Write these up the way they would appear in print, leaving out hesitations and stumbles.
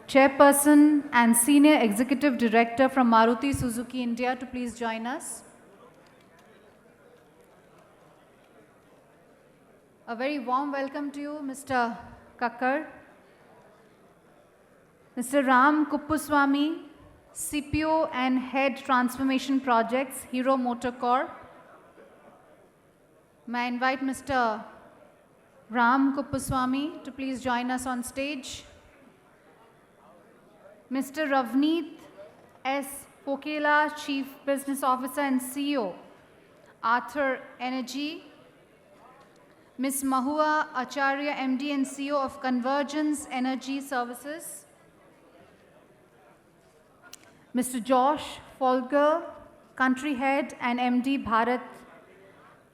Chairperson and Senior Executive Director from Maruti Suzuki India to please join us. A very warm welcome to you, Mr. Kakkar. Mr. Ram Kuppuswamy, CPO and Head Transformation Projects, Hero Motor Corp. May I invite Mr. Ram Kuppuswamy to please join us on stage. Mr. Ravneet S. Pokela, Chief Business Officer and CEO, Arthur Energy. Ms. Mahua Acharya, MD and CEO of Convergence Energy Services. Mr. Josh Folger, Country Head and MD Bharat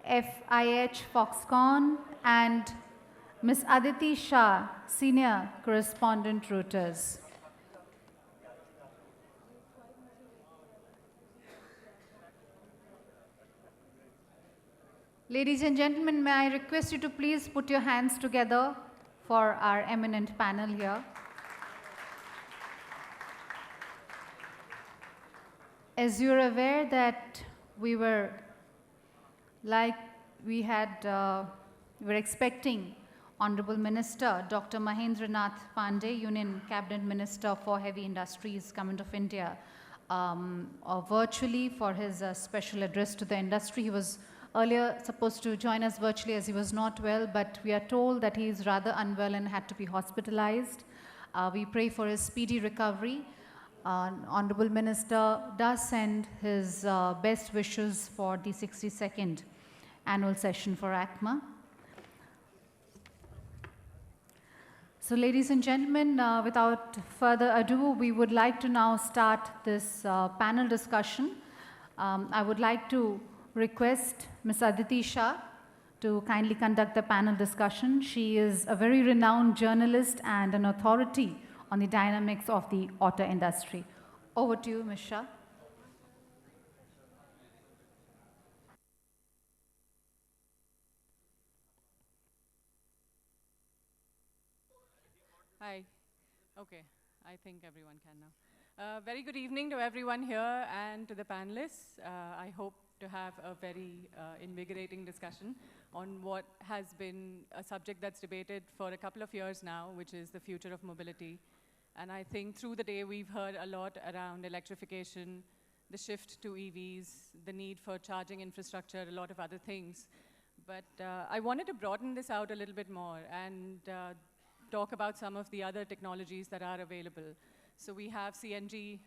FIH Foxconn, and Ms. Aditi Shah, Senior Correspondent Reuters. Ladies and gentlemen, may I request you to please put your hands together for our eminent panel here. As you're aware that we were expecting Honorable Minister Dr. Mahendranath Pandey, Union Cabinet Minister for Heavy Industries, Government of India, virtually for his special address to the industry. He was earlier supposed to join us virtually as he was not well, but we are told that he is rather unwell and had to be hospitalized. We pray for his speedy recovery. Honorable Minister does send his best wishes for the 62nd annual session for ACMA. So ladies and gentlemen, without further ado, we would like to now start this panel discussion. I would like to request Ms. Aditi Shah to kindly conduct the panel discussion. She is a very renowned journalist and an authority on the dynamics of the auto industry. Over to you, Ms. Shah. Hi. Okay, I think everyone can now. Very good evening to everyone here and to the panelists. I hope to have a very invigorating discussion on what has been a subject that's debated for a couple of years now, which is the future of mobility. And I think through the day we've heard a lot around electrification, the shift to EVs, the need for charging infrastructure, a lot of other things. But I wanted to broaden this out a little bit more and talk about some of the other technologies that are available. So we have CNG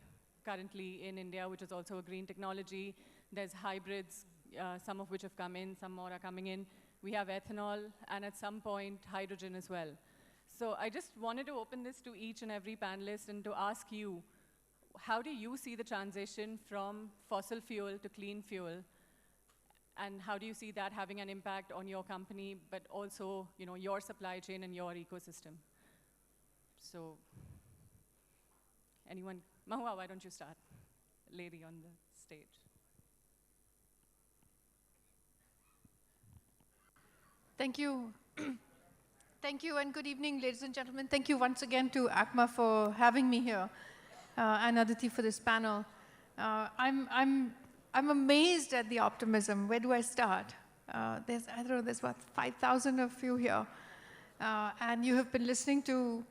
currently in India, which is also a green technology. There's hybrids, some of which have come in, some more are coming in. We have ethanol, and at some point, hydrogen as well. So I just wanted to open this to each and every panelist and to ask you, how do you see the transition from fossil fuel to clean fuel? And how do you see that having an impact on your company, but also, your supply chain and your ecosystem? So, anyone? Mahua, why don't you start? Lady on the stage. Thank you. Thank you and good evening, ladies and gentlemen. Thank you once again to ACMA for having me here and Aditi for this panel. I'm amazed at the optimism. Where do I start? I don't know, there's what, 5,000 of you here. And you have been listening to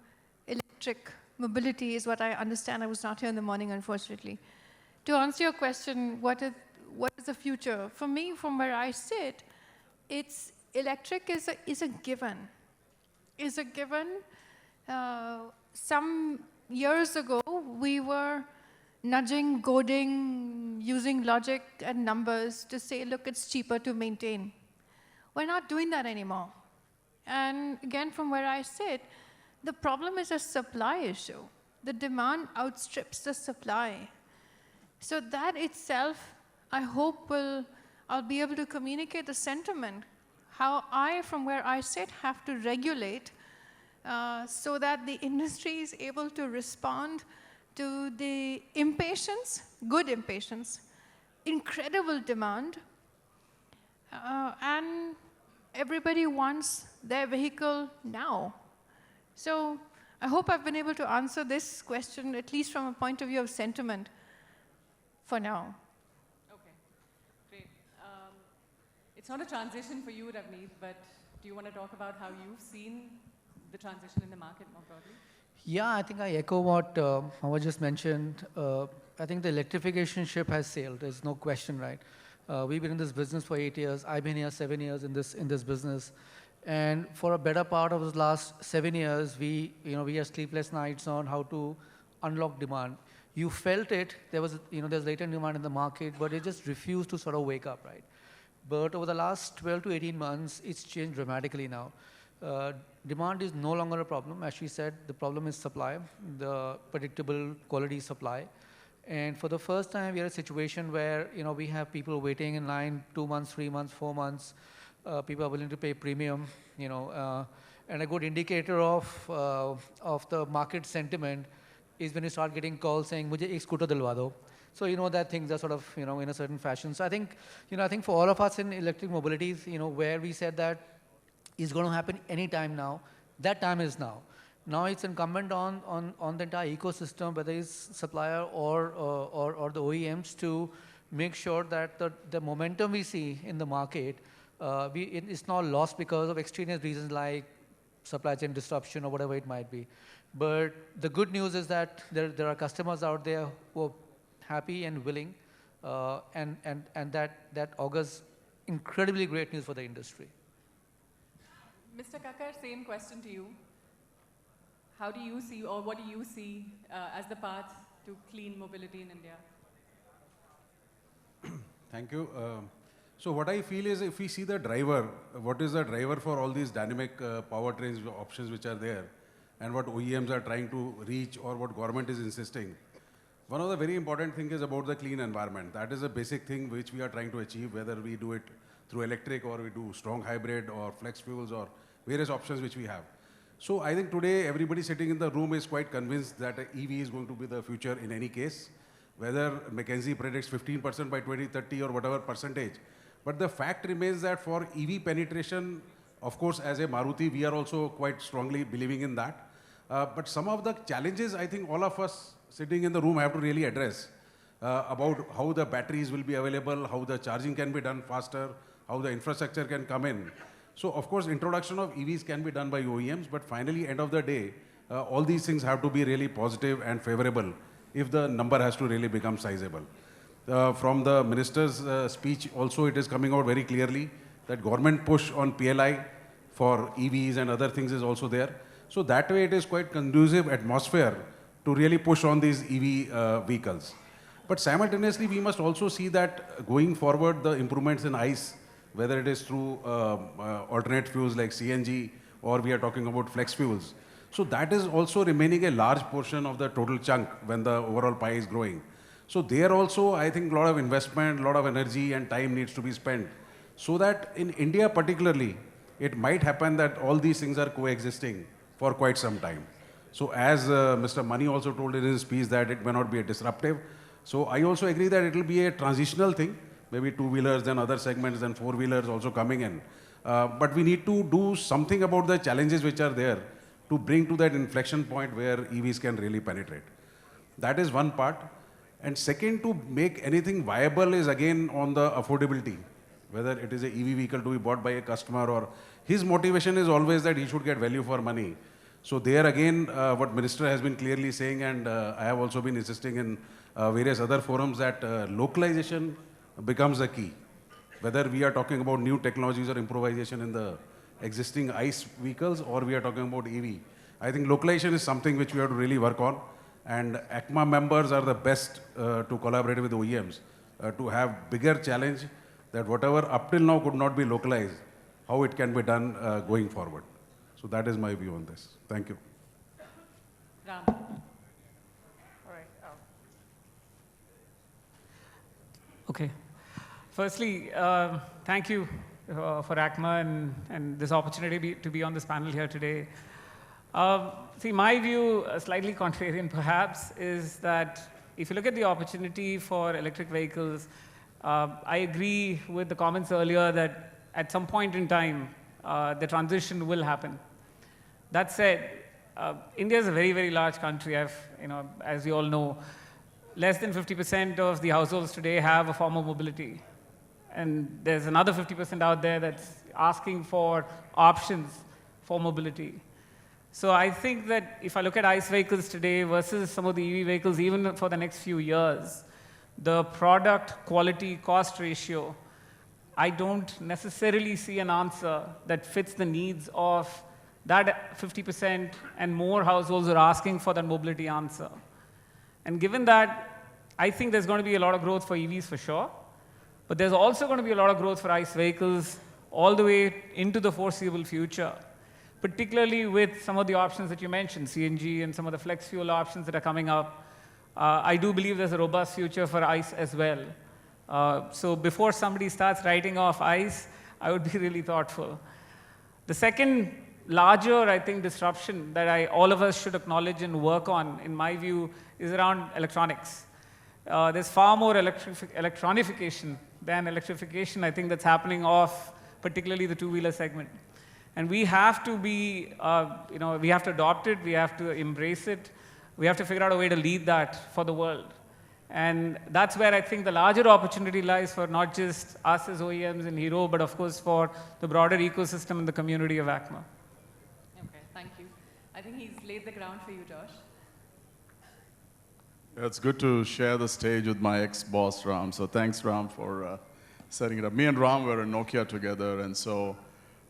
electric mobility is what I understand. I was not here in the morning, unfortunately. To answer your question, what is the future? For me, from where I sit, electric is a given. Is a given. Some years ago, we were nudging, goading, using logic and numbers to say, look, it's cheaper to maintain. We're not doing that anymore. And again, from where I sit, the problem is a supply issue. The demand outstrips the supply. So that itself, I hope I'll be able to communicate the sentiment, how I, from where I sit, have to regulate so that the industry is able to respond to the impatience, good impatience, incredible demand, and everybody wants their vehicle now. So I hope I've been able to answer this question, at least from a point of view of sentiment, for now. Okay, great. It's not a transition for you, Ravneet, but do you want to talk about how you've seen the transition in the market more broadly? Yeah, I think I echo what Howard just mentioned. I think the electrification ship has sailed. There's no question, right? We've been in this business for 8 years. I've been here 7 years in this business, and for a better part of the last 7 years, we had sleepless nights on how to unlock demand. You felt it. There's latent demand in the market, but it just refused to sort of wake up, right? But over the last 12 to 18 months, it's changed dramatically now. Demand is no longer a problem. As she said, the problem is supply, the predictable quality supply. And for the first time, we are in a situation where we have people waiting in line 2 months, 3 months, 4 months. People are willing to pay premium, and a good indicator of the market sentiment is when you start getting calls saying, "Mujhe ek scooter dilwa do." So that things are sort of in a certain fashion. So I think for all of us in electric mobilities, where we said that is going to happen any time now, that time is now. Now it's incumbent on the entire ecosystem, whether it's supplier or the OEMs, to make sure that the momentum we see in the market, it's not lost because of extraneous reasons like supply chain disruption or whatever it might be. But the good news is that there are customers out there who are happy and willing, and that augurs incredibly great news for the industry. Mr. Kakkar, same question to you. How do you see, or what do you see as the path to clean mobility in India? Thank you. So what I feel is, if we see the driver, what is the driver for all these dynamic powertrains options which are there, and what OEMs are trying to reach, or what government is insisting. One of the very important things is about the clean environment. That is a basic thing which we are trying to achieve, whether we do it through electric, or we do strong hybrid, or flex fuels, or various options which we have. So I think today everybody sitting in the room is quite convinced that EV is going to be the future in any case, whether McKinsey predicts 15% by 2030 or whatever percentage. But the fact remains that for EV penetration, of course, as a Maruti, we are also quite strongly believing in that. But some of the challenges I think all of us sitting in the room have to really address, about how the batteries will be available, how the charging can be done faster, how the infrastructure can come in. So of course, introduction of EVs can be done by OEMs, but finally, end of the day, all these things have to be really positive and favorable if the number has to really become sizable. From the minister's speech also, it is coming out very clearly that government push on PLI for EVs and other things is also there. So that way it is quite conducive atmosphere to really push on these EV vehicles. But simultaneously, we must also see that going forward, the improvements in ICE, whether it is through alternate fuels like CNG, or we are talking about flex fuels. So that is also remaining a large portion of the total chunk when the overall pie is growing. So there also, I think a lot of investment, a lot of energy and time needs to be spent, so that in India particularly, it might happen that all these things are coexisting for quite some time. So as Mr. Mani also told in his speech that it may not be a disruptive. So I also agree that it will be a transitional thing, maybe two-wheelers, then other segments, then four-wheelers also coming in. But we need to do something about the challenges which are there to bring to that inflection point where EVs can really penetrate. That is one part. And second, to make anything viable is again on the affordability, whether it is an EV vehicle to be bought by a customer, or his motivation is always that he should get value for money. So there again, what Minister has been clearly saying, and I have also been insisting in various other forums, that localization becomes the key. Whether we are talking about new technologies or improvisation in the existing ICE vehicles, or we are talking about EV, I think localization is something which we have to really work on. And ACMA members are the best to collaborate with OEMs to have bigger challenge, that whatever up till now could not be localized, how it can be done going forward. So that is my view on this. Thank you. Ram. All right. Okay. Firstly, thank you for ACMA and this opportunity to be on this panel here today. See, my view, slightly contrarian perhaps, is that if you look at the opportunity for electric vehicles, I agree with the comments earlier that at some point in time, the transition will happen. That said, India is a very, very large country. As you all know, less than 50% of the households today have a form of mobility. And there's another 50% out there that's asking for options for mobility. So I think that if I look at ICE vehicles today versus some of the EV vehicles, even for the next few years, the product quality cost ratio, I don't necessarily see an answer that fits the needs of that 50% and more households are asking for that mobility answer. And given that, I think there's going to be a lot of growth for EVs for sure, but there's also going to be a lot of growth for ICE vehicles all the way into the foreseeable future, particularly with some of the options that you mentioned, CNG and some of the flex fuel options that are coming up. I do believe there's a robust future for ICE as well. So before somebody starts writing off ICE, I would be really thoughtful. The second larger, I think, disruption that all of us should acknowledge and work on, in my view, is around electronics. There's far more electronification than electrification, I think, that's happening off particularly the two-wheeler segment. And we have to be, we have to adopt it, we have to embrace it, we have to figure out a way to lead that for the world. And that's where I think the larger opportunity lies for not just us as OEMs and Hero, but of course for the broader ecosystem and the community of ACMA. Okay, thank you. I think he's laid the ground for you, Josh. It's good to share the stage with my ex-boss, Ram. So thanks, Ram, for setting it up. Me and Ram were in Nokia together, and so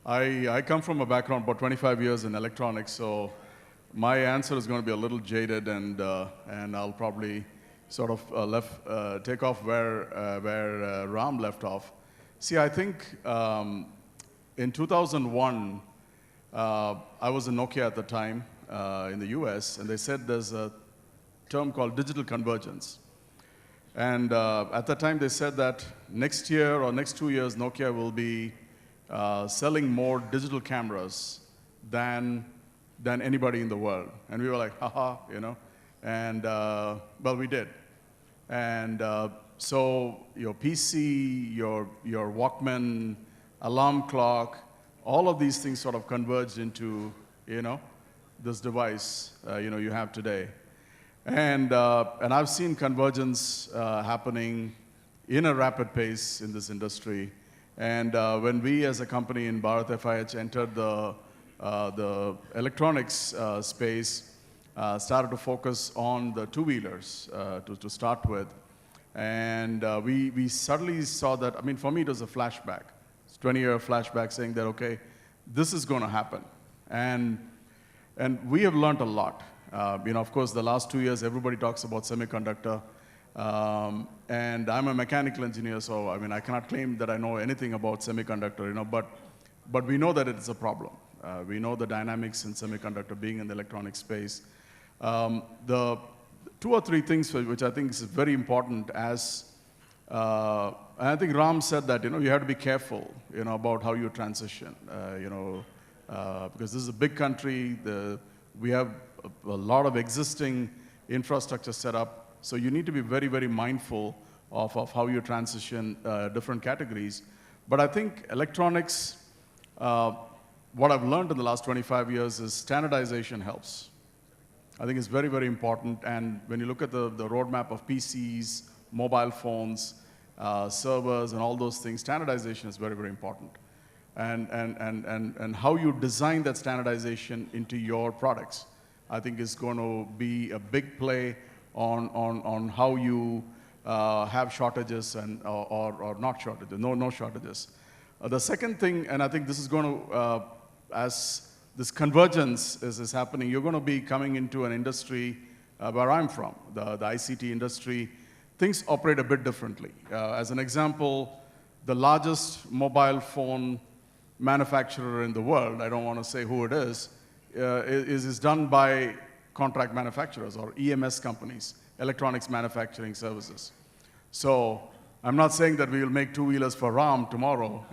I come from a background about 25 years in electronics, so my answer is going to be a little jaded, and I'll probably sort of take off where Ram left off. See, I think in 2001, I was in Nokia at the time in the US, and they said there's a term called digital convergence. And at the time, they said that next year or next 2 years, Nokia will be selling more digital cameras than anybody in the world. And we were like, haha, and well, we did. And so your PC, your Walkman, alarm clock, all of these things sort of converged into, this device, you have today. And I've seen convergence happening in a rapid pace in this industry. And when we as a company in Bharat FIH entered the electronics space, started to focus on the two-wheelers to start with. And we suddenly saw that, I mean, for me, it was a flashback. It's a 20-year flashback saying that, okay, this is going to happen. And we have learned a lot. Of course, the last 2 years, everybody talks about semiconductor. And I'm a mechanical engineer, so I mean, I cannot claim that I know anything about semiconductor, but we know that it's a problem. We know the dynamics in semiconductor being in the electronic space. The 2 or 3 things which I think is very important as, and I think Ram said that, you have to be careful, about how you transition, because this is a big country, we have a lot of existing infrastructure set up, so you need to be very, very mindful of how you transition different categories. But I think electronics, what I've learned in the last 25 years is standardization helps. I think it's very, very important, and when you look at the roadmap of PCs, mobile phones, servers, and all those things, standardization is very, very important. And how you design that standardization into your products, I think is going to be a big play on how you have shortages or not shortages, no shortages. The second thing, and I think this is going to, as this convergence is happening, you're going to be coming into an industry where I'm from, the ICT industry. Things operate a bit differently. As an example, the largest mobile phone manufacturer in the world, I don't want to say who it is done by contract manufacturers or EMS companies, electronics manufacturing services. So I'm not saying that we will make two-wheelers for Ram tomorrow,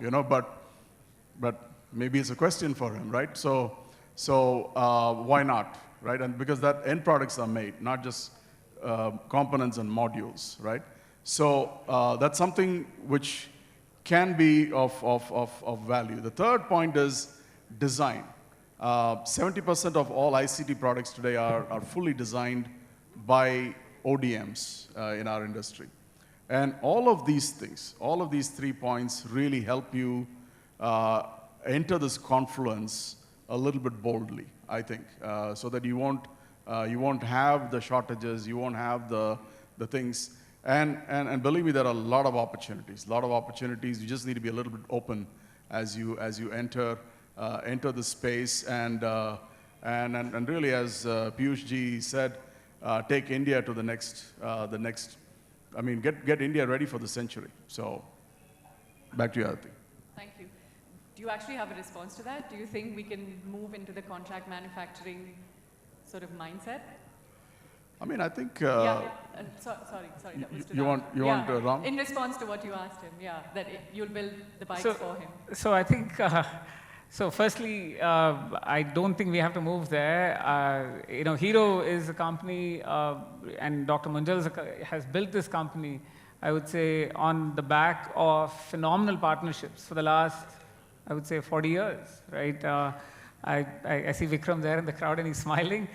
but maybe it's a question for him, right? So why not, right? And because that end products are made, not just components and modules, right? So that's something which can be of value. The third point is design. 70% of all ICT products today are fully designed by ODMs in our industry. And all of these things, all of these 3 points really help you enter this confluence a little bit boldly, I think, so that you won't have the shortages, you won't have the things. And believe me, there are a lot of opportunities, You just need to be a little bit open as you enter the space and really, as Piyush ji said, take India to the next. I mean, get India ready for the century. So, back to you, Aditi. Thank you. Do you actually have a response to that? Do you think we can move into the contract manufacturing sort of mindset? I mean, I think. Sorry, that was too loud. You want Ram? In response to what you asked him, that you'll build the bikes for him. So I think, so firstly, I don't think we have to move there. Hero is a company, and Dr. Munjal has built this company, I would say, on the back of phenomenal partnerships for the last, I would say, 40 years, right? I see Vikram there in the crowd and he's smiling.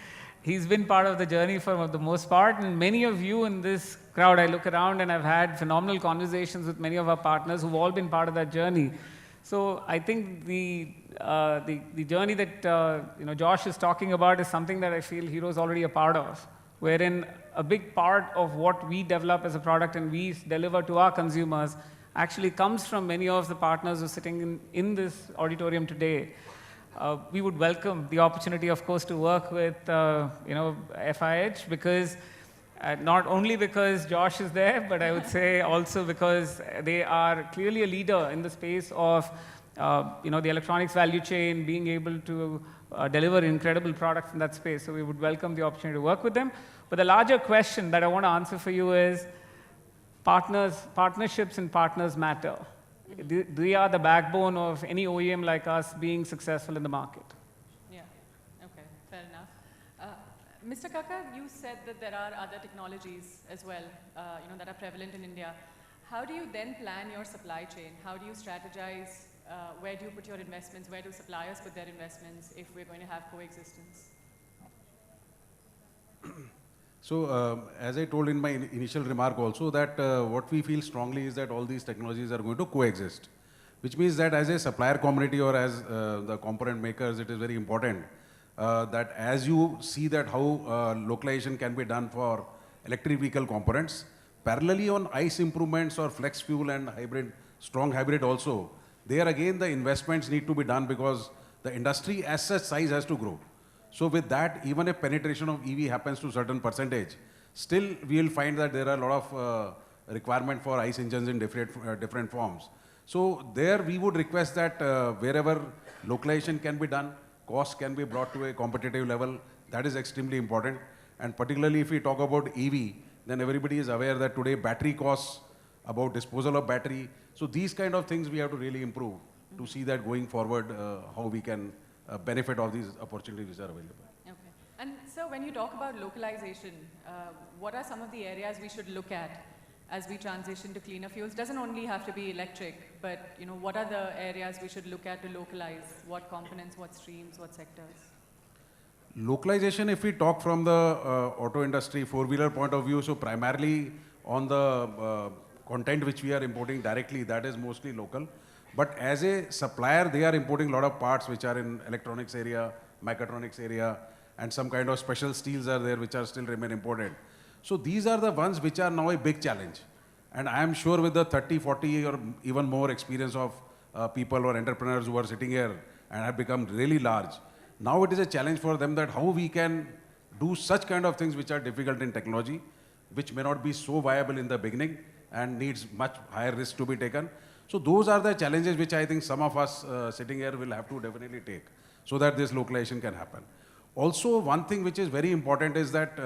He's been part of the journey for the most part, and many of you in this crowd, I look around and I've had phenomenal conversations with many of our partners who've all been part of that journey. So I think the journey that Josh is talking about is something that I feel Hero is already a part of, wherein a big part of what we develop as a product and we deliver to our consumers actually comes from many of the partners who are sitting in this auditorium today. We would welcome the opportunity, of course, to work with FIH, because not only because Josh is there, but I would say also because they are clearly a leader in the space of the electronics value chain, being able to deliver incredible products in that space. So we would welcome the opportunity to work with them. But the larger question that I want to answer for you is partnerships and partners matter. They are the backbone of any OEM like us being successful in the market. Yeah, okay, fair enough. Mr. Kaka, you said that there are other technologies as well, that are prevalent in India. How do you then plan your supply chain? How do you strategize? Where do you put your investments? Where do suppliers put their investments if we're going to have coexistence? So, as I told in my initial remark also, that what we feel strongly is that all these technologies are going to coexist, which means that as a supplier community or as the component makers, it is very important that as you see that how localization can be done for electric vehicle components, parallelly on ICE improvements or flex fuel and hybrid, strong hybrid also, there again the investments need to be done because the industry as such size has to grow. So with that, even if penetration of EV happens to a certain percentage, still we will find that there are a lot of requirement for ICE engines in different forms. So there we would request that wherever localization can be done, cost can be brought to a competitive level. That is extremely important. And particularly if we talk about EV, then everybody is aware that today battery costs, about disposal of battery. So these kind of things we have to really improve to see that going forward, how we can benefit of these opportunities which are available. Okay. And so when you talk about localization, what are some of the areas we should look at as we transition to cleaner fuels? Doesn't only have to be electric, but what are the areas we should look at to localize? What components, what streams, what sectors? Localization, if we talk from the auto industry, four-wheeler point of view, so primarily on the content which we are importing directly, that is mostly local. But as a supplier, they are importing a lot of parts which are in electronics area, mechatronics area, and some kind of special steels are there which are still remain imported. So these are the ones which are now a big challenge. And I am sure with the 30, 40 or even more experience of people or entrepreneurs who are sitting here and have become really large, now it is a challenge for them that how we can do such kind of things which are difficult in technology, which may not be so viable in the beginning and needs much higher risk to be taken. So those are the challenges which I think some of us sitting here will have to definitely take so that this localization can happen. Also, one thing which is very important is that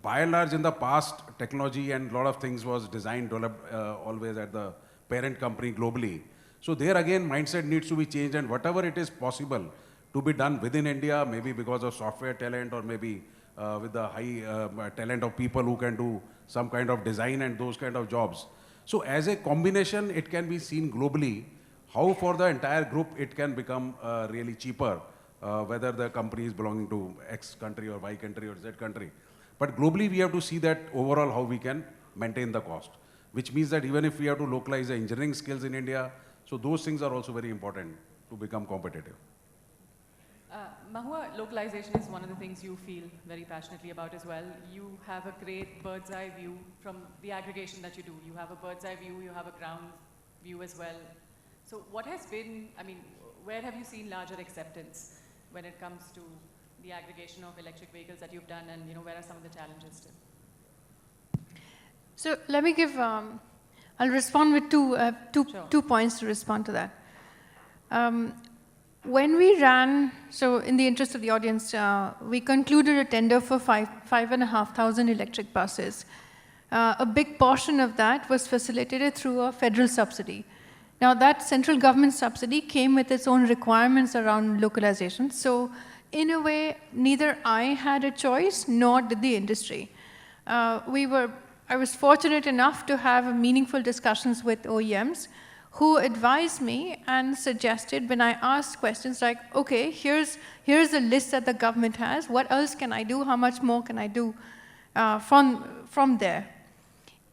by and large in the past, technology and a lot of things was designed, developed always at the parent company globally. So there again, mindset needs to be changed, and whatever it is possible to be done within India, maybe because of software talent or maybe with the high talent of people who can do some kind of design and those kind of jobs. So as a combination, it can be seen globally how for the entire group it can become really cheaper whether the company is belonging to X country or Y country or Z country. But globally, we have to see that overall how we can maintain the cost, which means that even if we have to localize the engineering skills in India, so those things are also very important to become competitive. Mahua, localization is one of the things you feel very passionately about as well. You have a great bird's eye view from the aggregation that you do. You have a bird's eye view, you have a ground view as well. So what has been, I mean, where have you seen larger acceptance when it comes to the aggregation of electric vehicles that you've done, and where are some of the challenges still? So let me give, I'll respond with two points to respond to that. When we ran, so in the interest of the audience, we concluded a tender for 5,500 electric buses. A big portion of that was facilitated through a federal subsidy. Now that central government subsidy came with its own requirements around localization. So in a way, neither I had a choice, nor did the industry. I was fortunate enough to have meaningful discussions with OEMs who advised me and suggested, when I asked questions like, okay, here's a list that the government has, what else can I do, how much more can I do from there?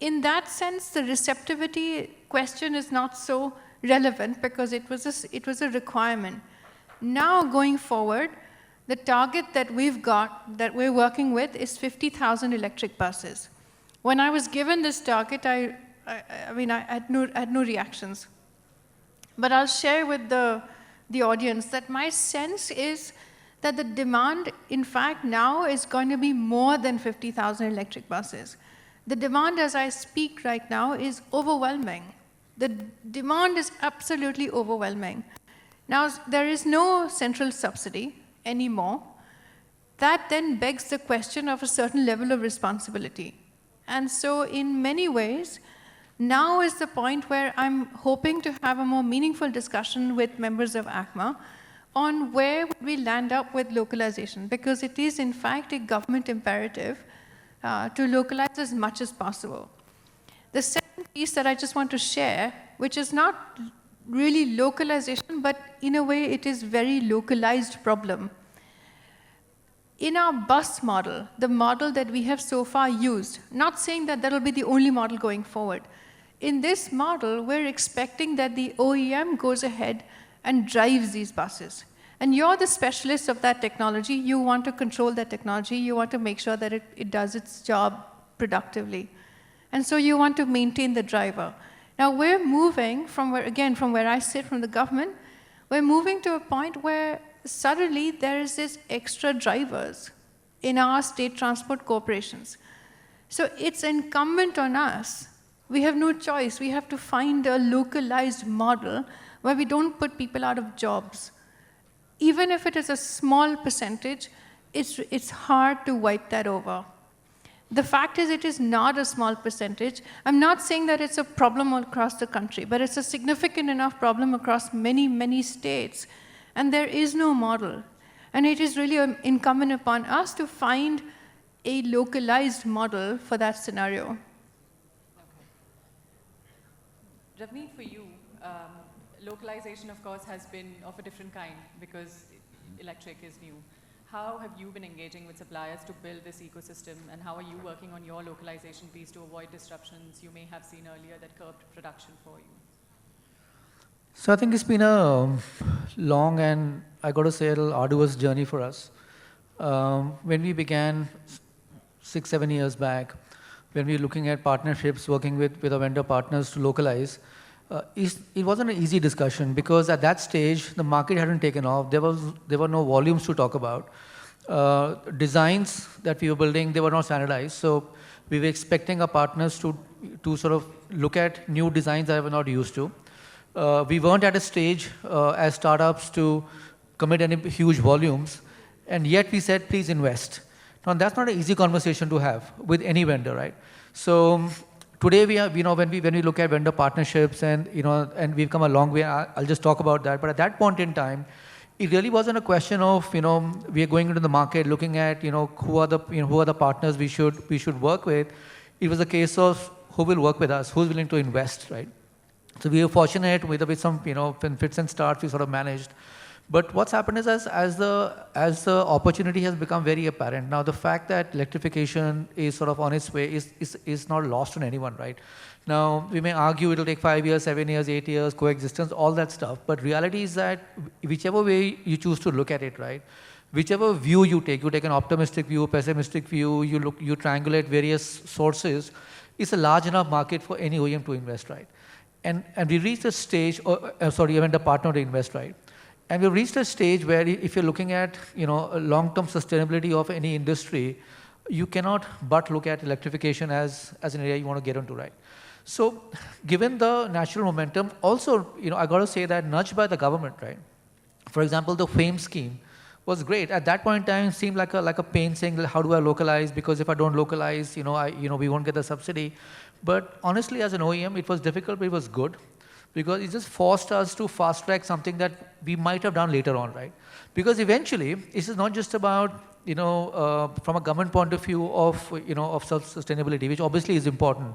In that sense, the receptivity question is not so relevant because it was a requirement. Now going forward, the target that we've got, that we're working with, is 50,000 electric buses. When I was given this target, I had no reactions. But I'll share with the audience that my sense is that the demand, in fact, now is going to be more than 50,000 electric buses. The demand, as I speak right now, is overwhelming. The demand is absolutely overwhelming. Now, there is no central subsidy anymore. That then begs the question of a certain level of responsibility. And so in many ways, now is the point where I'm hoping to have a more meaningful discussion with members of ACMA on where we land up with localization, because it is in fact a government imperative to localize as much as possible. The second piece that I just want to share, which is not really localization, but in a way it is very localized problem. In our bus model, the model that we have so far used, not saying that that will be the only model going forward. In this model, we're expecting that the OEM goes ahead and drives these buses. And you're the specialist of that technology. You want to control that technology. You want to make sure that it does its job productively. And so you want to maintain the driver. Now we're moving from where I sit, from the government, we're moving to a point where suddenly there is this extra drivers in our state transport corporations. So it's incumbent on us. We have no choice. We have to find a localized model where we don't put people out of jobs. Even if it is a small percentage, it's hard to wipe that over. The fact is, it is not a small percentage. I'm not saying that it's a problem all across the country, but it's a significant enough problem across many, many states. And there is no model. And it is really incumbent upon us to find a localized model for that scenario. Okay. Ravneet, for you, localization, of course, has been of a different kind because electric is new. How have you been engaging with suppliers to build this ecosystem, and how are you working on your localization piece to avoid disruptions you may have seen earlier that curbed production for you? So I think it's been a long and, I got to say, a little arduous journey for us. When we began 6-7 years back, when we were looking at partnerships, working with our vendor partners to localize, it wasn't an easy discussion because at that stage, the market hadn't taken off. There were no volumes to talk about. Designs that we were building, they were not standardized. So we were expecting our partners to sort of look at new designs that we were not used to. We weren't at a stage as startups to commit any huge volumes, and yet we said, please invest. Now that's not an easy conversation to have with any vendor, right? So today we are, when we look at vendor partnerships and we've come a long way. I'll just talk about that. But at that point in time, it really wasn't a question of we are going into the market looking at who are the partners we should work with. It was a case of who will work with us, who's willing to invest, right? So we were fortunate with some fits and starts we sort of managed. But what's happened is as the opportunity has become very apparent, now the fact that electrification is sort of on its way is not lost on anyone, right? Now, we may argue it'll take 5 years, 7 years, 8 years, coexistence, all that stuff, but reality is that whichever way you choose to look at it, right? Whichever view you take an optimistic view, pessimistic view, you triangulate various sources, it's a large enough market for any OEM to invest, right? And we reached a stage, even the partner to invest, right? And we've reached a stage where if you're looking at, a long-term sustainability of any industry, you cannot but look at electrification as an area you want to get into, right? So given the natural momentum, also, I got to say that nudged by the government, right? For example, the FAME scheme was great. At that point in time, it seemed like a pain saying, how do I localize? Because if I don't localize, we won't get the subsidy. But honestly, as an OEM, it was difficult, but it was good, because it just forced us to fast track something that we might have done later on, right? Because eventually, this is not just about, from a government point of view of self-sustainability, which obviously is important.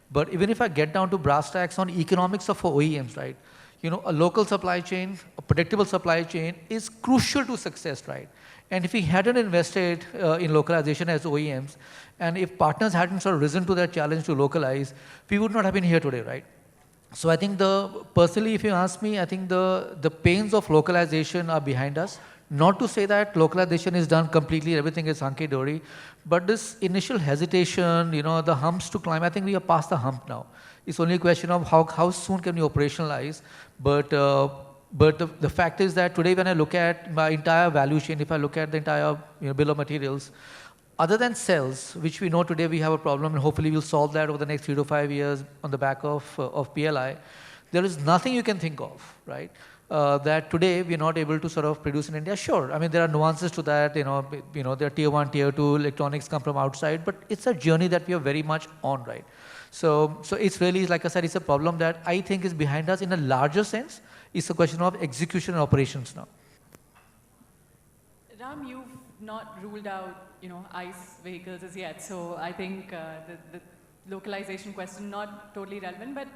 But even if I get down to brass tacks on economics of OEMs, right? A local supply chain, a predictable supply chain is crucial to success, right? And if we hadn't invested in localization as OEMs, and if partners hadn't sort of risen to that challenge to localize, we would not have been here today, right? So I think personally, if you ask me, I think the pains of localization are behind us. Not to say that localization is done completely, everything is hunky-dory, but this initial hesitation, the humps to climb, I think we are past the hump now. It's only a question of how soon can we operationalize, but the fact is that today when I look at my entire value chain, if I look at the entire bill of materials, other than cells, which we know today we have a problem, and hopefully we'll solve that over the next 3 to 5 years on the back of PLI, there is nothing you can think of, right? That today we're not able to sort of produce in India. Sure, I mean, there are nuances to that, there are tier 1, tier 2 electronics come from outside, but it's a journey that we are very much on, right? So it's really, like I said, it's a problem that I think is behind us in a larger sense. It's a question of execution and operations now. Ram, you've not ruled out, ICE vehicles as yet, so I think the localization question not totally relevant, but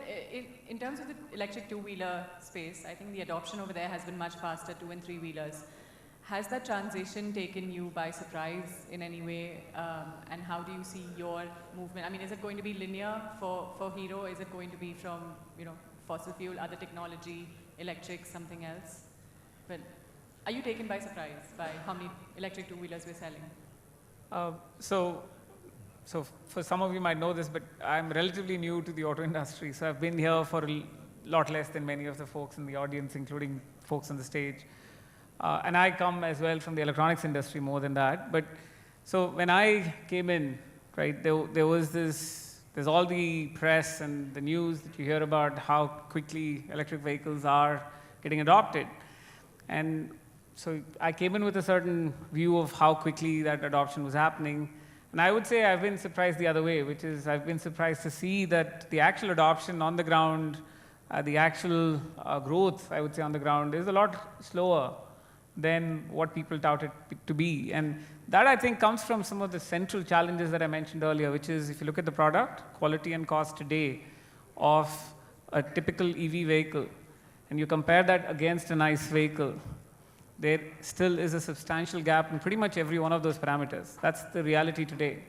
in terms of the electric two-wheeler space, I think the adoption over there has been much faster, 2- and 3-wheelers. Has that transition taken you by surprise in any way, and how do you see your movement? I mean, is it going to be linear for Hero? Is it going to be from, fossil fuel, other technology, electric, something else? But are you taken by surprise by how many electric two-wheelers we're selling? So for some of you might know this, but I'm relatively new to the auto industry. So I've been here for a lot less than many of the folks in the audience, including folks on the stage. And I come as well from the electronics industry more than that. But so when I came in, right, there was there's all the press and the news that you hear about how quickly electric vehicles are getting adopted. And so I came in with a certain view of how quickly that adoption was happening. And I would say I've been surprised the other way, which is I've been surprised to see that the actual adoption on the ground, the actual growth, I would say, on the ground is a lot slower than what people tout it to be. And that, I think, comes from some of the central challenges that I mentioned earlier, which is if you look at the product, quality and cost today of a typical EV vehicle, and you compare that against an ICE vehicle, there still is a substantial gap in pretty much every one of those parameters. That's the reality today.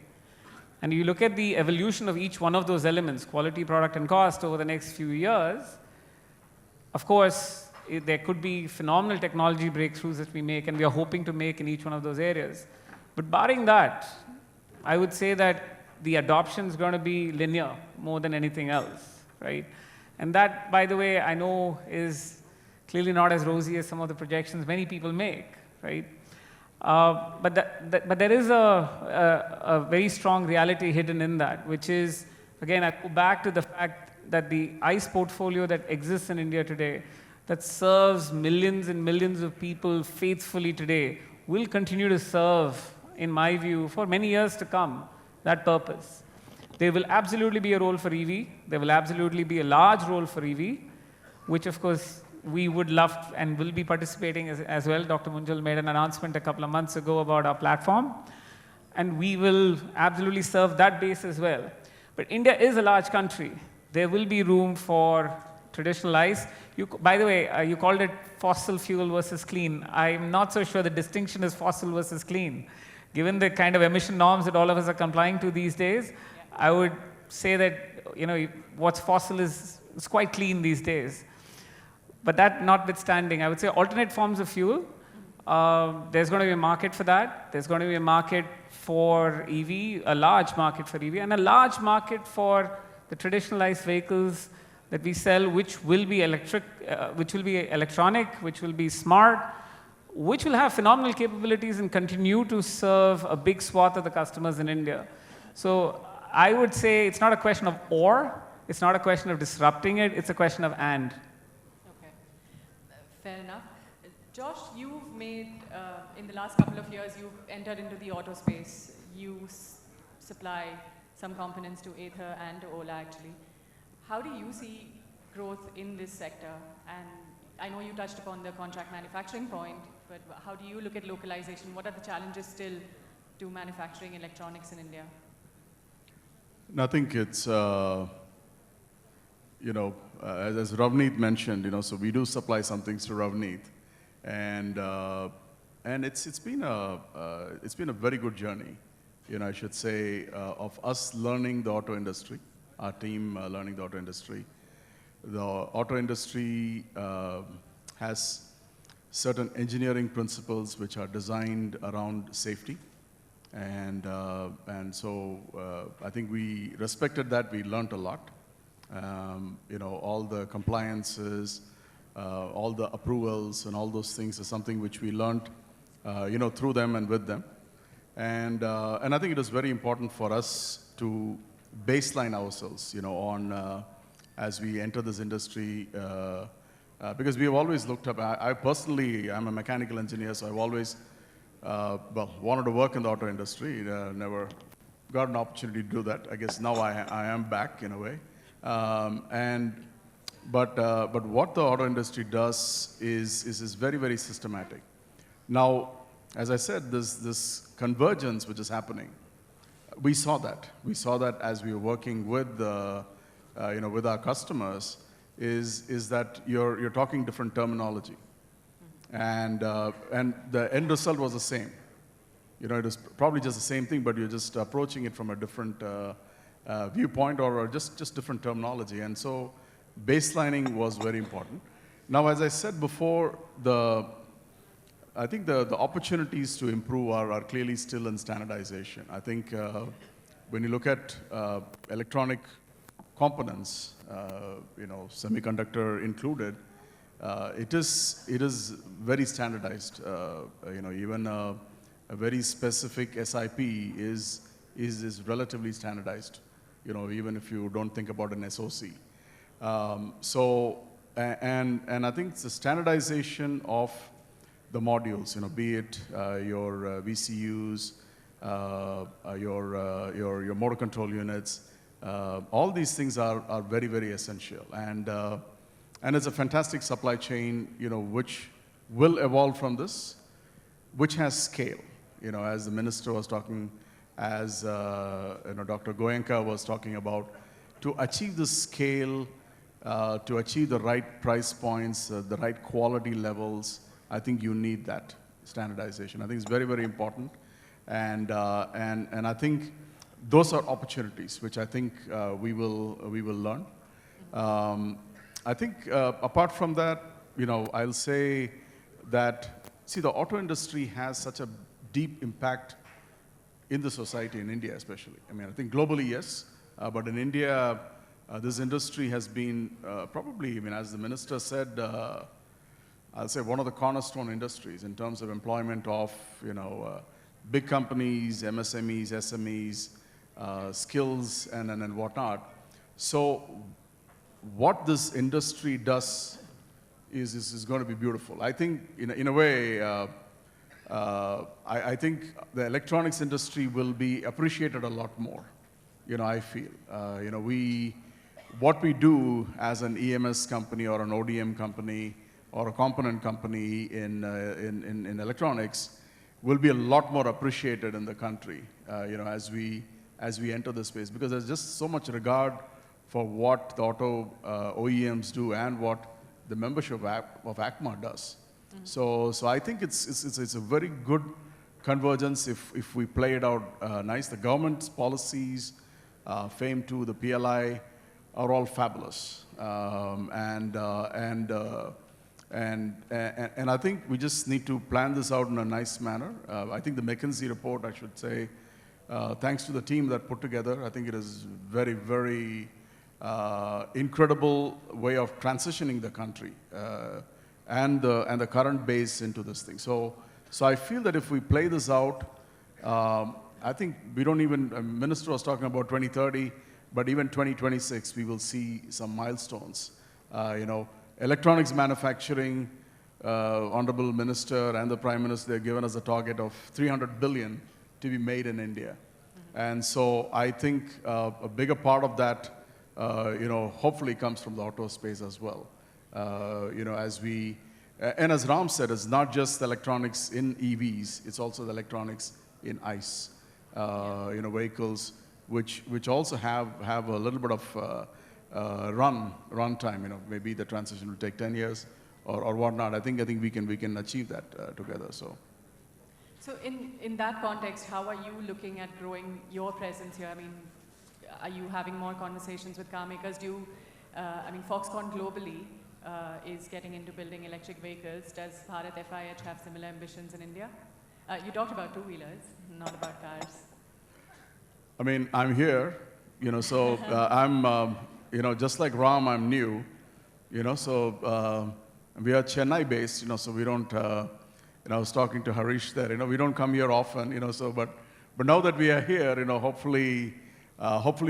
And you look at the evolution of each one of those elements, quality, product, and cost, over the next few years, of course, there could be phenomenal technology breakthroughs that we make, and we are hoping to make in each one of those areas. But barring that, I would say that the adoption is going to be linear more than anything else, right? And that, by the way, I know is clearly not as rosy as some of the projections many people make, right? But there is a very strong reality hidden in that, which is, again, I go back to the fact that the ICE portfolio that exists in India today, that serves millions and millions of people faithfully today, will continue to serve, in my view, for many years to come, that purpose. There will absolutely be a role for EV. There will absolutely be a large role for EV, which, of course, we would love and will be participating as well. Dr. Munjal made an announcement a couple of months ago about our platform, and we will absolutely serve that base as well. But India is a large country. There will be room for traditional ICE. By the way, you called it fossil fuel versus clean. I'm not so sure the distinction is fossil versus clean. Given the kind of emission norms that all of us are complying to these days, I would say that what's fossil is quite clean these days. But that notwithstanding, I would say alternate forms of fuel, there's going to be a market for that. There's going to be a market for EV, a large market for EV, and a large market for the traditional ICE vehicles that we sell, which will be electric, which will be electronic, which will be smart, which will have phenomenal capabilities and continue to serve a big swath of the customers in India. So I would say it's not a question of or, it's not a question of disrupting it, it's a question of and. Okay, fair enough. Josh, you've made, in the last couple of years, you've entered into the auto space. You supply some components to Ather and to Ola, actually. How do you see growth in this sector? And I know you touched upon the contract manufacturing point, but how do you look at localization? What are the challenges still to manufacturing electronics in India? I think it's, as Ravneet mentioned, so we do supply some things to Ravneet. And it's been a very good journey, I should say, of us learning the auto industry, our team learning the auto industry. The auto industry has certain engineering principles which are designed around safety, and so I think we respected that. We learned a lot. All the compliances. All the approvals and all those things are something which we learned, through them and with them. And I think it is very important for us to baseline ourselves, on as we enter this industry, because we have always looked up. I personally, I'm a mechanical engineer, so I've always, wanted to work in the auto industry. Never got an opportunity to do that. I guess now I am back in a way. But what the auto industry does is very, very systematic. Now, as I said, this convergence which is happening, we saw that. We saw that as we were working with with our customers, is that you're talking different terminology, and the end result was the same. It was probably just the same thing, but you're just approaching it from a different viewpoint or just different terminology, and so baselining was very important. Now, as I said before, I think the opportunities to improve are clearly still in standardization. I think when you look at electronic components, semiconductor included, it is very standardized. Even a very specific SIP is relatively standardized. Even if you don't think about an SOC. And I think it's the standardization of the modules, be it your VCUs, your motor control units, all these things are very, very essential. And it's a fantastic supply chain, which will evolve from this, which has scale. As the minister was talking, as Dr. Goenka was talking about, to achieve the scale, to achieve the right price points, the right quality levels, I think you need that standardization. I think it's very, very important, and I think those are opportunities which I think we will learn. I think apart from that, I'll say that the auto industry has such a deep impact in the society in India, especially. I think globally, yes, but in India. This industry has been probably, as the minister said, I'll say one of the cornerstone industries in terms of employment of, big companies, MSMEs, SMEs, skills, and whatnot. So what this industry does is going to be beautiful. I think, in a way, I think the electronics industry will be appreciated a lot more. I feel, what we do as an EMS company or an ODM company or a component company in electronics will be a lot more appreciated in the country, as we enter the space, because there's just so much regard for what the auto OEMs do and what the membership of ACMA does. So I think it's a very good convergence if we play it out nice. The government's policies, FAME 2, the PLI, are all fabulous. And I think we just need to plan this out in a nice manner. I think the McKinsey report, I should say, thanks to the team that put together, I think it is very, very incredible way of transitioning the country and the current base into this thing. So I feel that if we play this out, I think we don't even, Minister was talking about 2030, but even 2026, we will see some milestones. Electronics manufacturing, Honorable Minister and the Prime Minister, they've given us a target of 300 billion to be made in India. And so I think a bigger part of that, hopefully comes from the auto space as well. And as Ram said, it's not just the electronics in EVs, it's also the electronics in ICE, vehicles, which also have a little bit of run time. Maybe the transition will take 10 years or whatnot. I think we can achieve that together. So in that context, how are you looking at growing your presence here? I mean, are you having more conversations with car makers? Foxconn globally is getting into building electric vehicles. Does Bharat FIH have similar ambitions in India? You talked about two-wheelers, not about cars. I mean, I'm here, so I'm, just like Ram, I'm new, so we are Chennai-based, so we don't, I was talking to Harish there, we don't come here often, so, but now that we are here, hopefully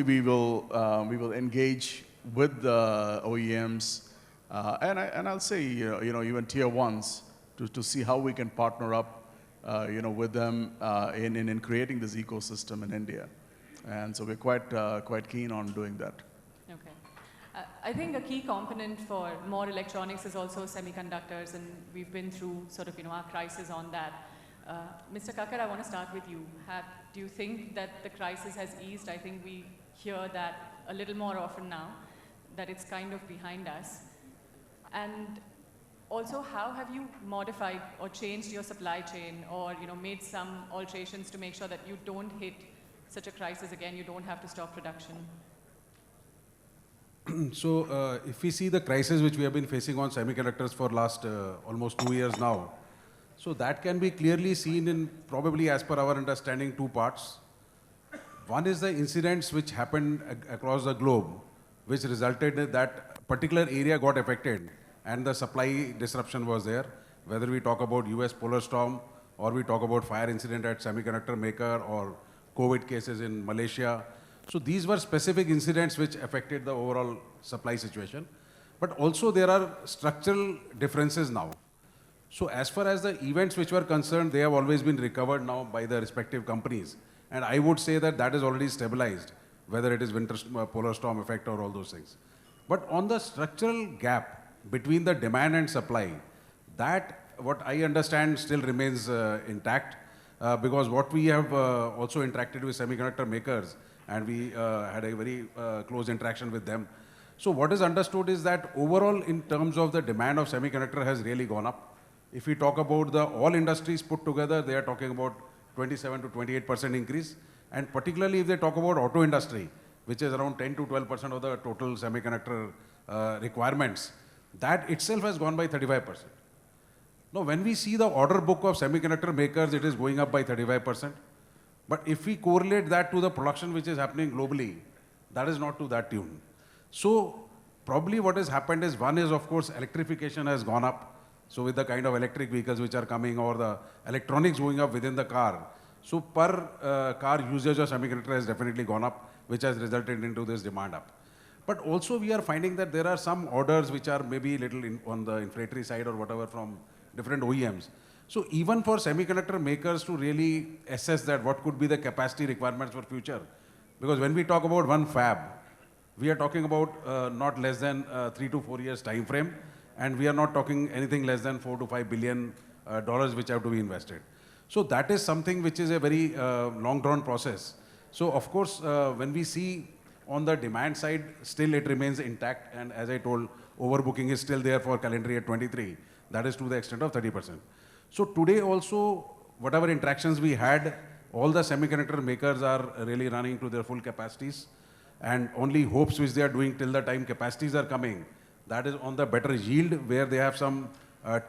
we will engage with the OEMs, and I'll say, even tier ones to see how we can partner up, with them in creating this ecosystem in India. And so we're quite keen on doing that. Okay. I think a key component for more electronics is also semiconductors, and we've been through sort of, our crisis on that. Mr. Kakkar, I want to start with you. Do you think that the crisis has eased? I think we hear that a little more often now, that it's kind of behind us. And also, how have you modified or changed your supply chain or, made some alterations to make sure that you don't hit such a crisis again, you don't have to stop production? So if we see the crisis which we have been facing on semiconductors for last almost 2 years now, so that can be clearly seen in probably, as per our understanding, two parts. One is the incidents which happened across the globe, which resulted in that particular area got affected and the supply disruption was there, whether we talk about US polar storm or we talk about fire incident at semiconductor maker or COVID cases in Malaysia. So these were specific incidents which affected the overall supply situation. But also there are structural differences now. So as far as the events which were concerned, they have always been recovered now by the respective companies. And I would say that is already stabilized, whether it is polar storm effect or all those things. But on the structural gap between the demand and supply, that what I understand still remains intact. Because what we have also interacted with semiconductor makers, and we had a very close interaction with them. So what is understood is that overall in terms of the demand of semiconductor has really gone up. If we talk about the all industries put together, they are talking about 27 to 28% increase. And particularly if they talk about auto industry, which is around 10 to 12% of the total semiconductor requirements, that itself has gone by 35%. Now, when we see the order book of semiconductor makers, it is going up by 35%. But if we correlate that to the production which is happening globally, that is not to that tune. So probably what has happened is, one is, of course, electrification has gone up. So with the kind of electric vehicles which are coming or the electronics going up within the car, so per car usage of semiconductor has definitely gone up, which has resulted into this demand up. But also we are finding that there are some orders which are maybe little on the inflationary side or whatever from different OEMs. So even for semiconductor makers to really assess that what could be the capacity requirements for future, because when we talk about one fab, we are talking about not less than 3 to 4 years time frame, and we are not talking anything less than $4 to $5 billion which have to be invested. So that is something which is a very long drawn process. So of course, when we see On the demand side, still it remains intact, and as I told, overbooking is still there for calendar year 23. That is to the extent of 30%. So today also, whatever interactions we had, all the semiconductor makers are really running to their full capacities, and only hopes which they are doing till the time capacities are coming, that is on the better yield, where they have some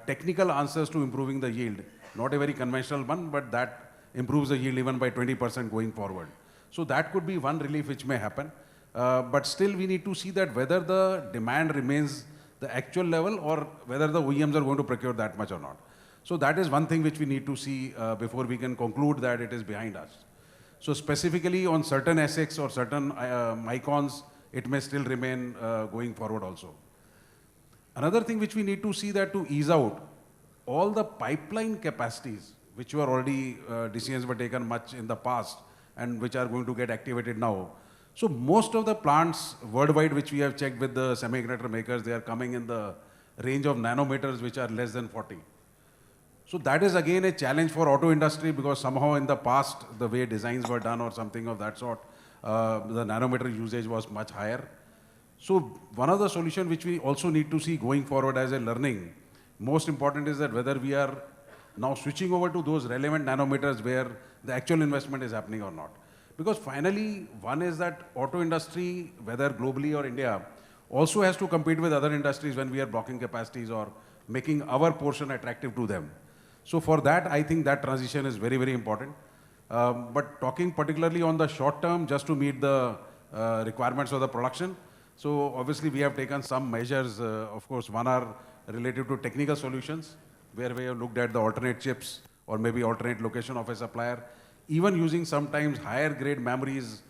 technical answers to improving the yield. Not a very conventional one, but that improves the yield even by 20% going forward. So that could be one relief which may happen. But still we need to see that whether the demand remains the actual level or whether the OEMs are going to procure that much or not. So that is one thing which we need to see before we can conclude that it is behind us. So specifically on certain ASICs or certain microns, it may still remain going forward also. Another thing which we need to see that to ease out, all the pipeline capacities, which were already, decisions were taken much in the past and which are going to get activated now. So most of the plants worldwide which we have checked with the semiconductor makers, they are coming in the range of nanometers which are less than 40. So that is again a challenge for auto industry, because somehow in the past, the way designs were done or something of that sort, the nanometer usage was much higher. So one of the solutions which we also need to see going forward as a learning, most important is that whether we are now switching over to those relevant nanometers where the actual investment is happening or not. Because finally, one is that auto industry, whether globally or India, also has to compete with other industries when we are blocking capacities or making our portion attractive to them. So for that, I think that transition is very, very important. But talking particularly on the short term, just to meet the requirements of the production, so obviously we have taken some measures. Of course, one are related to technical solutions, where we have looked at the alternate chips or maybe alternate location of a supplier, even using sometimes higher grade memories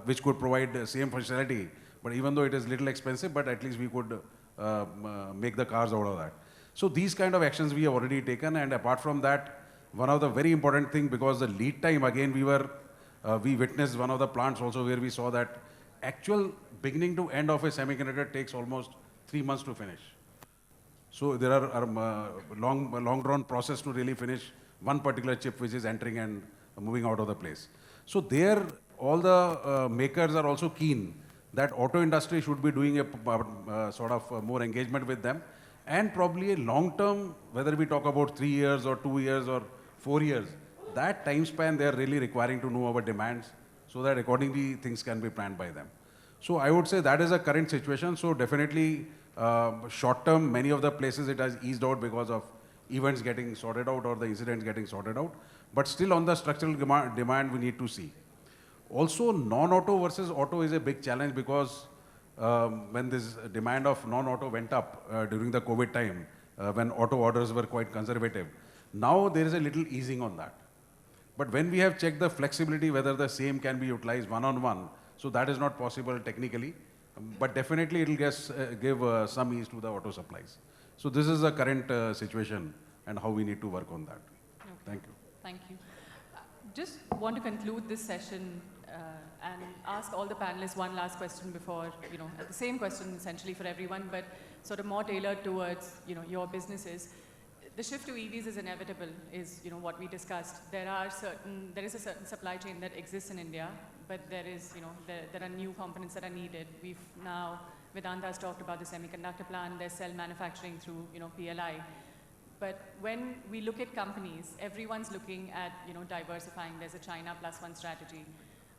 which could provide the same functionality. But even though it is little expensive, but at least we could make the cars out of that. So these kind of actions we have already taken. And apart from that, one of the very important thing, because the lead time, again, we witnessed one of the plants also where we saw that actual beginning to end of a semiconductor takes almost 3 months to finish. So there are long drawn process to really finish one particular chip which is entering and moving out of the place. So there, all the makers are also keen that auto industry should be doing a sort of more engagement with them, and probably a long term, whether we talk about 3 years or 2 years or 4 years, that time span they are really requiring to know our demands, so that accordingly things can be planned by them. So I would say that is a current situation. So definitely short term, many of the places it has eased out because of events getting sorted out or the incidents getting sorted out. But still on the structural demand we need to see. Also non-auto versus auto is a big challenge, because when this demand of non-auto went up during the COVID time, when auto orders were quite conservative, now there is a little easing on that. But when we have checked the flexibility, whether the same can be utilized one-on-one, so that is not possible technically, but definitely it will give some ease to the auto supplies. So this is the current situation and how we need to work on that. Okay. Thank you. Thank you. Just want to conclude this session and ask all the panelists one last question before, the same question essentially for everyone, but sort of more tailored towards, your businesses. The shift to EVs is inevitable, is what we discussed. There is a certain supply chain that exists in India, but there are new components that are needed. We've now, Vedanta has talked about the semiconductor plant, there's cell manufacturing through PLI. But when we look at companies, everyone's looking at diversifying. There's a China plus one strategy.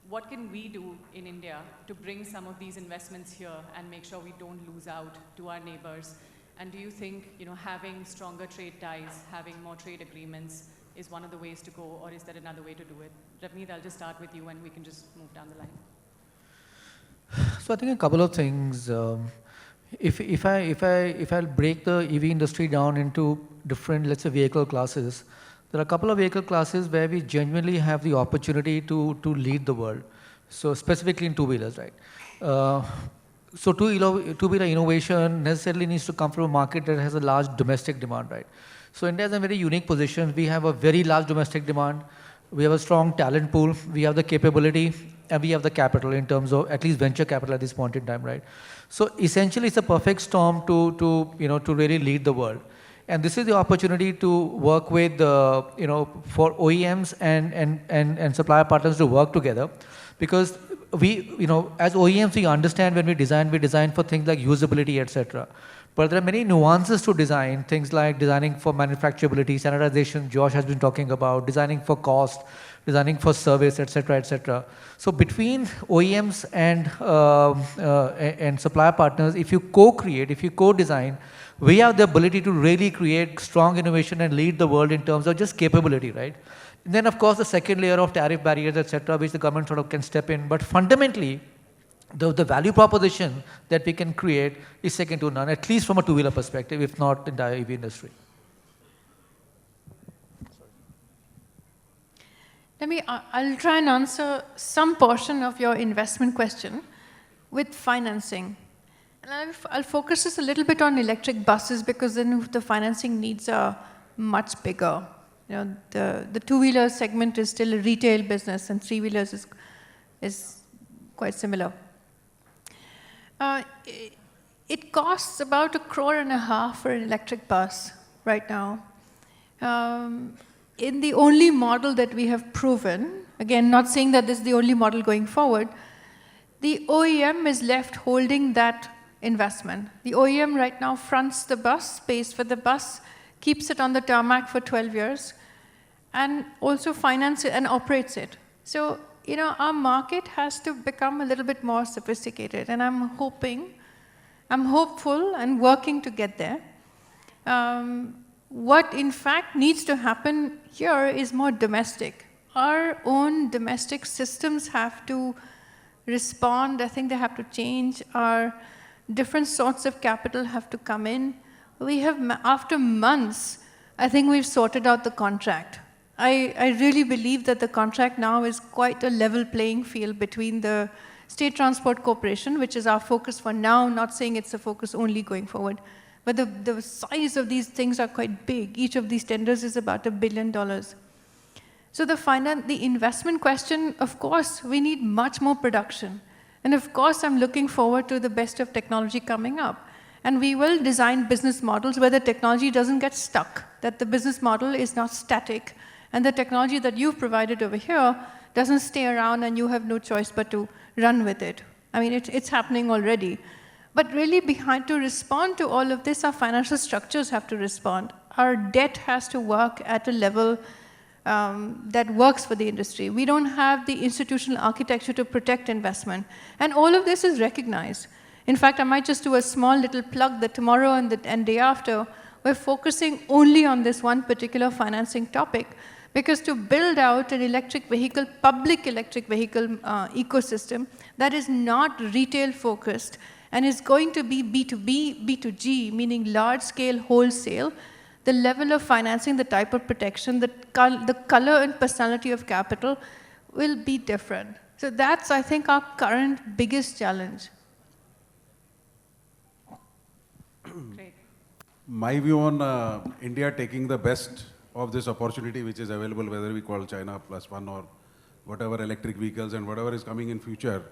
What can we do in India to bring some of these investments here and make sure we don't lose out to our neighbors? And do you think having stronger trade ties, having more trade agreements is one of the ways to go, or is there another way to do it? Ravneet, I'll just start with you and we can just move down the line. So I think a couple of things. If I break the EV industry down into different, let's say, vehicle classes, there are a couple of vehicle classes where we genuinely have the opportunity to lead the world. So specifically in two-wheelers, right? So two-wheeler innovation necessarily needs to come from a market that has a large domestic demand, right? So India is in a very unique position. We have a very large domestic demand. We have a strong talent pool. We have the capability, and we have the capital in terms of at least venture capital at this point in time, right? So essentially, it's a perfect storm to really lead the world. And this is the opportunity to work with, for OEMs and supplier partners to work together, because as OEMs, we understand when we design for things like usability, etc. But there are many nuances to design, things like designing for manufacturability, standardization, Josh has been talking about, designing for cost, designing for service, etc., etc. So between OEMs and supplier partners, if you co-create, if you co-design, we have the ability to really create strong innovation and lead the world in terms of just capability, right? And then, of course, the second layer of tariff barriers, etc., which the government sort of can step in. But fundamentally, the value proposition that we can create is second to none, at least from a two-wheeler perspective, if not in the EV industry. I'll try and answer some portion of your investment question with financing. And I'll focus this a little bit on electric buses because then the financing needs are much bigger. The two-wheeler segment is still a retail business and three-wheelers is quite similar. It costs about $1.5 crore for an electric bus right now. In the only model that we have proven, again, not saying that this is the only model going forward, the OEM is left holding that investment. The OEM right now fronts the bus, pays for the bus, keeps it on the tarmac for 12 years, and also finances it and operates it. So, our market has to become a little bit more sophisticated, and I'm hopeful and working to get there. What in fact needs to happen here is more domestic. Our own domestic systems have to respond. I think they have to change. Our different sorts of capital have to come in. We have, after months, I think we've sorted out the contract. I really believe that the contract now is quite a level playing field between the State Transport Corporation, which is our focus for now, not saying it's a focus only going forward. But the size of these things are quite big. Each of these tenders is about $1 billion. So the investment question, of course, we need much more production. And of course, I'm looking forward to the best of technology coming up. And we will design business models where the technology doesn't get stuck, that the business model is not static, and the technology that you've provided over here doesn't stay around and you have no choice but to run with it. I mean, it's happening already. But really, to respond to all of this, our financial structures have to respond. Our debt has to work at a level that works for the industry. We don't have the institutional architecture to protect investment. And all of this is recognized. In fact, I might just do a small little plug that tomorrow and day after, we're focusing only on this one particular financing topic. Because to build out an public electric vehicle ecosystem that is not retail focused and is going to be B2B, B2G, meaning large-scale wholesale, the level of financing, the type of protection, the color and personality of capital will be different. So that's, I think, our current biggest challenge. Great. My view on India taking the best of this opportunity which is available, whether we call China +1 or whatever electric vehicles and whatever is coming in future,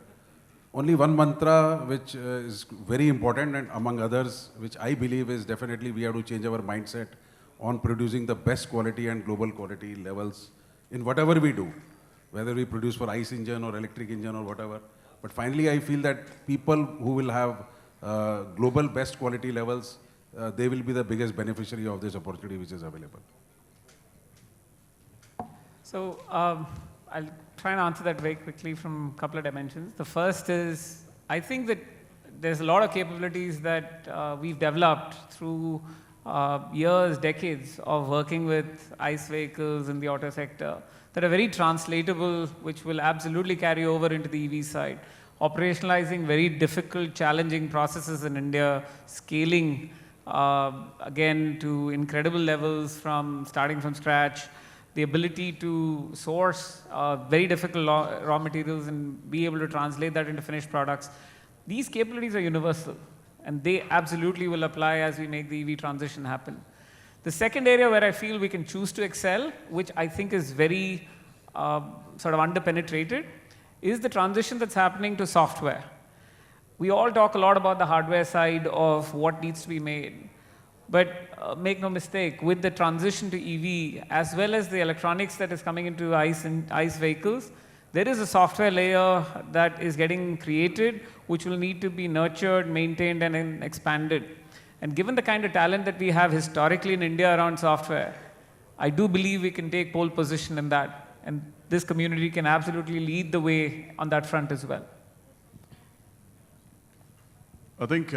only one mantra which is very important and among others, which I believe is definitely we have to change our mindset on producing the best quality and global quality levels in whatever we do, whether we produce for ICE engine or electric engine or whatever. But finally, I feel that people who will have global best quality levels, they will be the biggest beneficiary of this opportunity which is available. So I'll try and answer that very quickly from a couple of dimensions. The first is, I think that there's a lot of capabilities that we've developed through years, decades of working with ICE vehicles in the auto sector that are very translatable, which will absolutely carry over into the EV side. Operationalizing very difficult, challenging processes in India, scaling again to incredible levels starting from scratch, the ability to source very difficult raw materials and be able to translate that into finished products. These capabilities are universal, and they absolutely will apply as we make the EV transition happen. The second area where I feel we can choose to excel, which I think is very sort of underpenetrated, is the transition that's happening to software. We all talk a lot about the hardware side of what needs to be made. But make no mistake, with the transition to EV, as well as the electronics that is coming into ICE vehicles, there is a software layer that is getting created, which will need to be nurtured, maintained, and then expanded. And given the kind of talent that we have historically in India around software, I do believe we can take pole position in that. And this community can absolutely lead the way on that front as well. I think,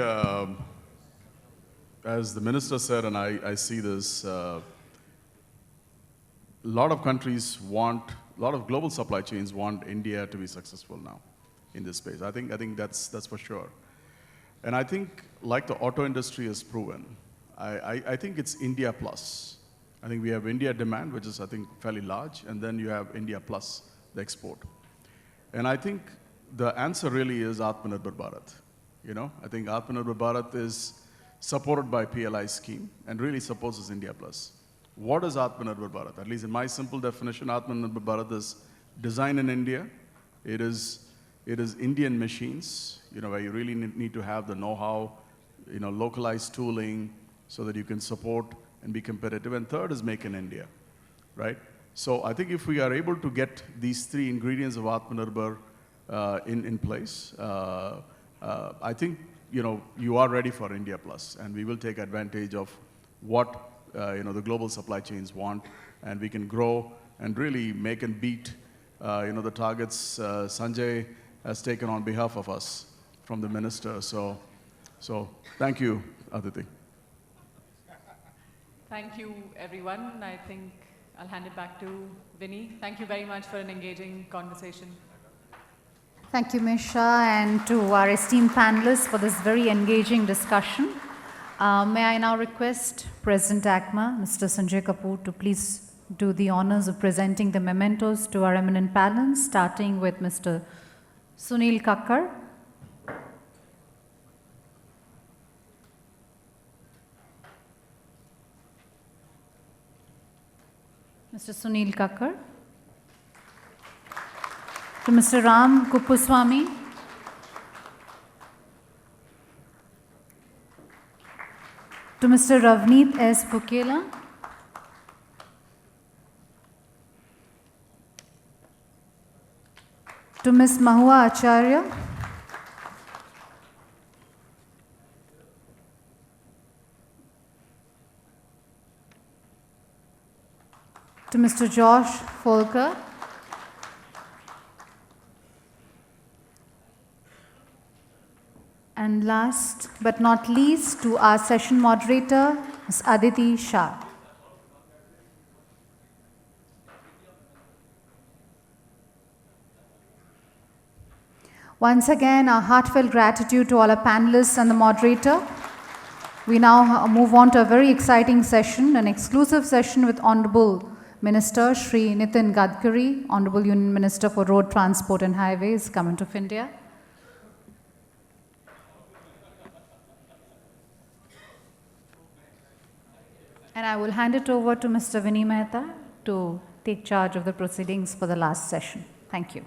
as the minister said, and I see this, a lot of countries want, a lot of global supply chains want India to be successful now in this space. I think that's for sure. And I think, like the auto industry has proven, I think it's India plus. I think we have India demand, which is, I think, fairly large, and then you have India plus, the export. And I think the answer really is Atmanirbhar Bharat. You know, I think Atmanirbhar Bharat is supported by PLI scheme and really supports India plus. What is Atmanirbhar Bharat? At least in my simple definition, Atmanirbhar Bharat is design in India. It is Indian machines, you know, where you really need to have the know-how, you know, localized tooling so that you can support and be competitive. And third is make in India, right? So I think if we are able to get these three ingredients of Atmanirbhar in place, I think, you know, you are ready for India plus, and we will take advantage of what you know, the global supply chains want, and we can grow and really make and beat you know, the targets Sanjay has taken on behalf of us from the minister. So thank you, Aditi. Thank you, everyone. I think I'll hand it back to Vinny. Thank you very much for an engaging conversation. Thank you, Misha, and to our esteemed panelists for this very engaging discussion. May I now request President ACMA, Mr. Sanjay Kapoor, to please do the honors of presenting the mementos to our eminent panelists, starting with Mr. Sunil Kakkar. Mr. Sunil Kakkar. To Mr. Ram Kuppuswamy. To Mr. Ravneet S. Pukela. To Ms. Mahua Acharya. To Mr. Josh Folker. And last but not least, to our session moderator, Ms. Aditi Shah. Once again, our heartfelt gratitude to all our panelists and the moderator. We now move on to a very exciting session, an exclusive session with Honorable Minister Shri Nitin Gadkari, Honorable Union Minister for Road Transport and Highways, Government of India. And I will hand it over to Mr. Vinny Mehta to take charge of the proceedings for the last session. Thank you.